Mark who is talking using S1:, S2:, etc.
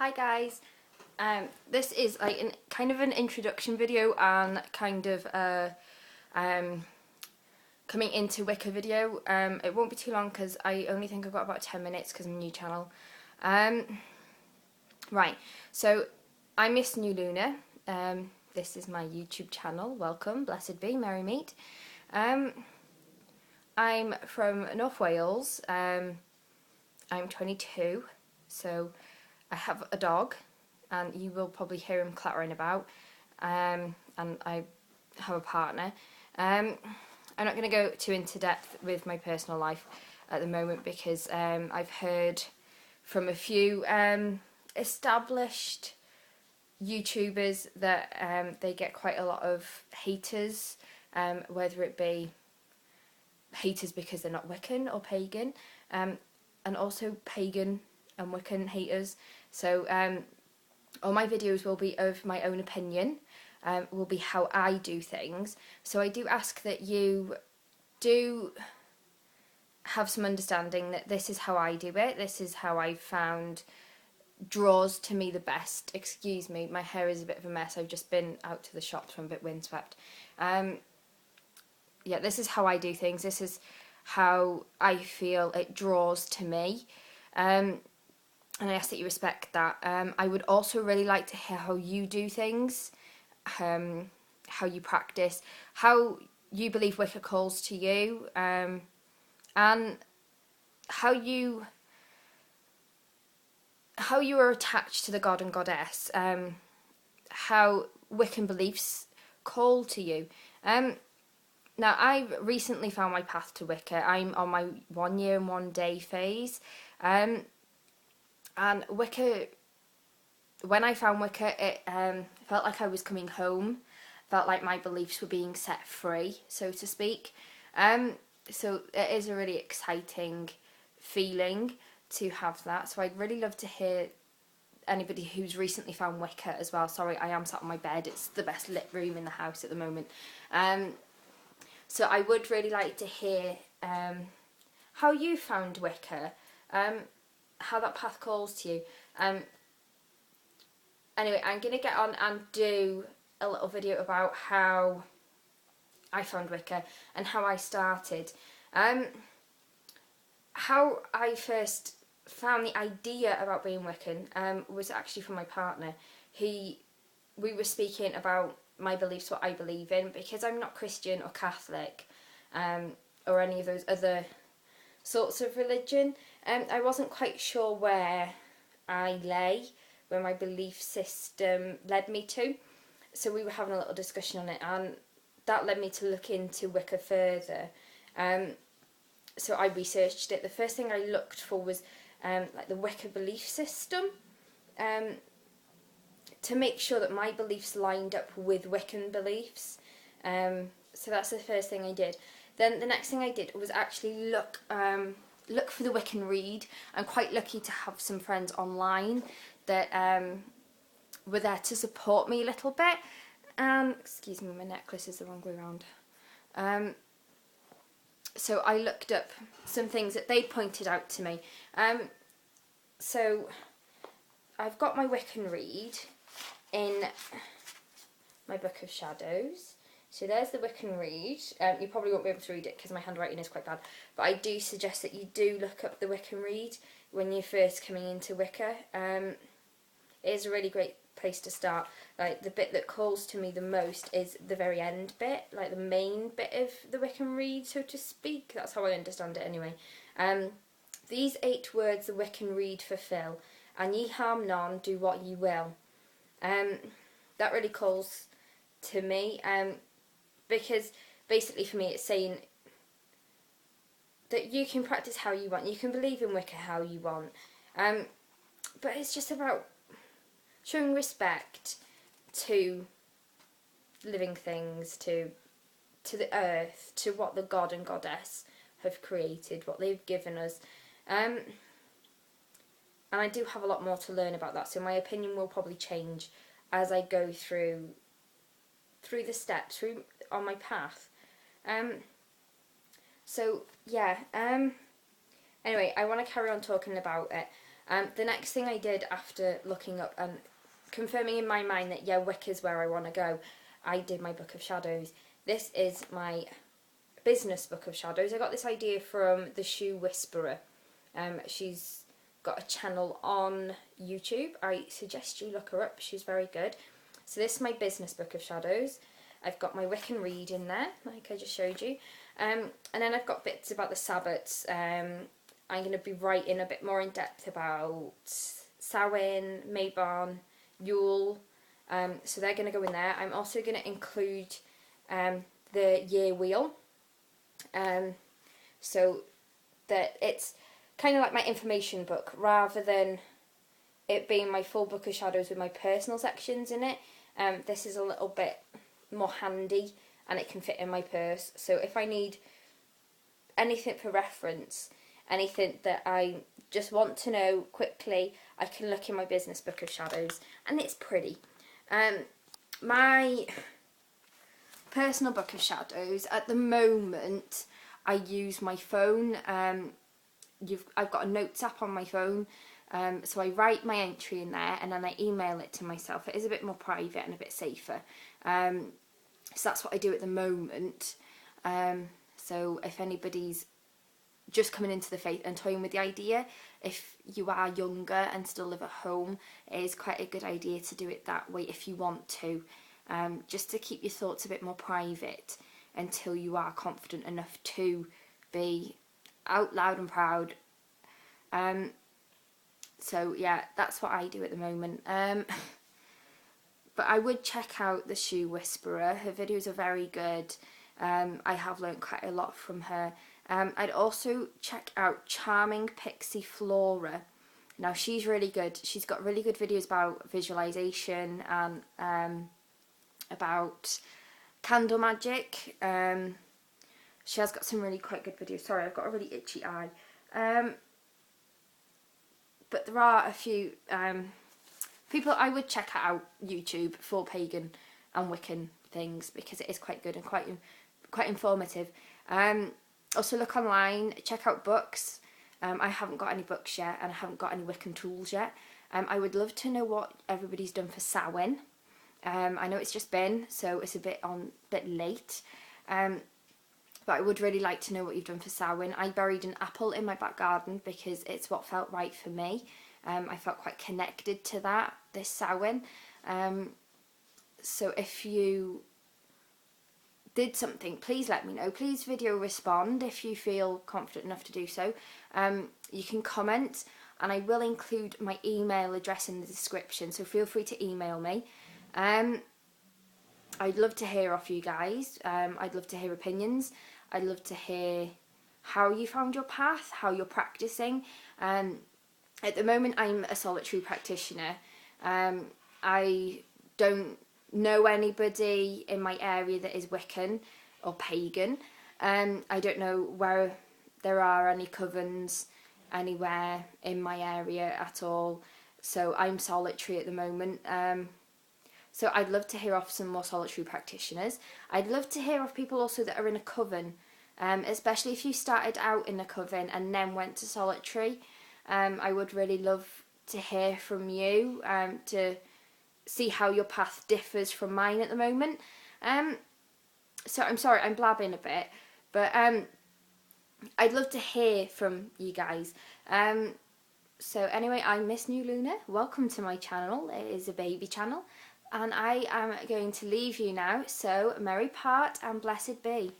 S1: Hi guys, this is like kind of an introduction video and kind of a coming into Wicca video. It won't be too long because I only think I've got about 10 minutes because I'm a new channel. Right, so I'm Miss New Luna. This is my YouTube channel. Welcome, blessed be, merry meet. I'm from North Wales. I'm 22, so I have a dog, and you will probably hear him clattering about, and I have a partner. I'm not going to go too into depth with my personal life at the moment because I've heard from a few established YouTubers that they get quite a lot of haters, whether it be haters because they're not Wiccan or pagan, and also pagan and Wiccan haters. So all my videos will be of my own opinion, will be how I do things. So I do ask that you do have some understanding that this is how I do it, this is how I found draws to me the best. Excuse me, my hair is a bit of a mess, I've just been out to the shops, so I'm a bit windswept. Yeah, this is how I do things, this is how I feel it draws to me. And I ask that you respect that. I would also really like to hear how you do things, how you practice, how you believe Wicca calls to you, and how you are attached to the god and goddess, how Wiccan beliefs call to you. Now, I've recently found my path to Wicca. I'm on my 1 year and 1 day phase. And Wicca, when I found Wicca, it felt like I was coming home, felt like my beliefs were being set free, so to speak. So it is a really exciting feeling to have that. So I'd really love to hear anybody who's recently found Wicca as well. Sorry, I am sat on my bed. It's the best lit room in the house at the moment. So I would really like to hear how you found Wicca, how that path calls to you. Anyway, I'm going to get on and do a little video about how I found Wicca and how I started. How I first found the idea about being Wiccan was actually from my partner. We were speaking about my beliefs, what I believe in, because I'm not Christian or Catholic or any of those other sorts of religion. I wasn't quite sure where I lay, where my belief system led me to. So we were having a little discussion on it, and that led me to look into Wicca further. So I researched it. The first thing I looked for was like the Wicca belief system, to make sure that my beliefs lined up with Wiccan beliefs. So that's the first thing I did. Then the next thing I did was actually look for the Wiccan read. I'm quite lucky to have some friends online that were there to support me a little bit. Excuse me, my necklace is the wrong way around. So I looked up some things that they pointed out to me. So I've got my Wiccan read in my Book of Shadows. So there's the Wiccan read. You probably won't be able to read it because my handwriting is quite bad, but I do suggest that you do look up the Wiccan read when you're first coming into Wicca. It is a really great place to start. Like, the bit that calls to me the most is the very end bit, like the main bit of the Wiccan read, so to speak. That's how I understand it anyway. These 8 words the Wiccan read fulfill, and ye harm none, do what ye will. That really calls to me, because basically for me it's saying that you can practice how you want, you can believe in Wicca how you want, but it's just about showing respect to living things, to the earth, to what the god and goddess have created, what they've given us. And I do have a lot more to learn about that, so my opinion will probably change as I go through the steps, on my path. So yeah, anyway, I want to carry on talking about it. The next thing I did after looking up and confirming in my mind that, yeah, Wicca's where I want to go, I did my Book of Shadows. This is my business Book of Shadows. I got this idea from the Shoe Whisperer. She's got a channel on YouTube. I suggest you look her up. She's very good. So this is my business Book of Shadows. I've got my Wiccan read in there, like I just showed you. And then I've got bits about the Sabbats. I'm going to be writing a bit more in depth about Samhain, Maybarn, Yule. So they're going to go in there. I'm also going to include the year wheel. So that it's kind of like my information book, rather than it being my full Book of Shadows with my personal sections in it. This is a little bit more handy and it can fit in my purse. So if I need anything for reference, anything that I just want to know quickly, I can look in my business Book of Shadows, and it's pretty. My personal Book of Shadows, at the moment, I use my phone. I've got a notes app on my phone, so I write my entry in there and then I email it to myself. It is a bit more private and a bit safer. So that's what I do at the moment. So if anybody's just coming into the faith and toying with the idea, if you are younger and still live at home, it is quite a good idea to do it that way if you want to, just to keep your thoughts a bit more private until you are confident enough to be out loud and proud. So yeah, that's what I do at the moment. But I would check out the Shoe Whisperer. Her videos are very good. I have learnt quite a lot from her. I'd also check out Charming Pixie Flora. Now she's really good. She's got really good videos about visualization and about candle magic. She has got some really quite good videos. Sorry, I've got a really itchy eye. But there are a few people I would check out YouTube for pagan and Wiccan things, because it is quite good and quite informative. Also look online, check out books. I haven't got any books yet, and I haven't got any Wiccan tools yet. I would love to know what everybody's done for Samhain. I know it's just been, so it's a bit late. But I would really like to know what you've done for Samhain. I buried an apple in my back garden because it's what felt right for me. I felt quite connected to that this Samhain. So if you did something, please let me know. Please video respond if you feel confident enough to do so. You can comment, and I will include my email address in the description, so feel free to email me. I'd love to hear off you guys. I'd love to hear opinions. I'd love to hear how you found your path, how you're practicing. At the moment, I'm a solitary practitioner. I don't know anybody in my area that is Wiccan or pagan. I don't know where there are any covens anywhere in my area at all. So I'm solitary at the moment. So I'd love to hear off some more solitary practitioners. I'd love to hear off people also that are in a coven, especially if you started out in a coven and then went to solitary. I would really love to hear from you, to see how your path differs from mine at the moment. So I'm sorry, I'm blabbing a bit, but I'd love to hear from you guys. So anyway, I'm Miss New Luna. Welcome to my channel. It is a baby channel. And I am going to leave you now, so merry part and blessed be.